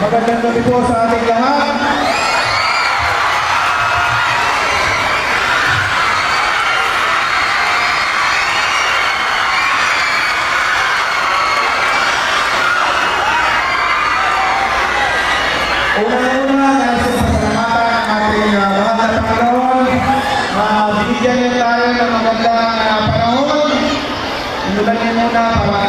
Magandang gabi po sa ating lahat. Una-una, dahil sa pasalamatan ng ating mahal na Panginoon, binigyan niya tayo ng magandang panahon. Inulan niya muna para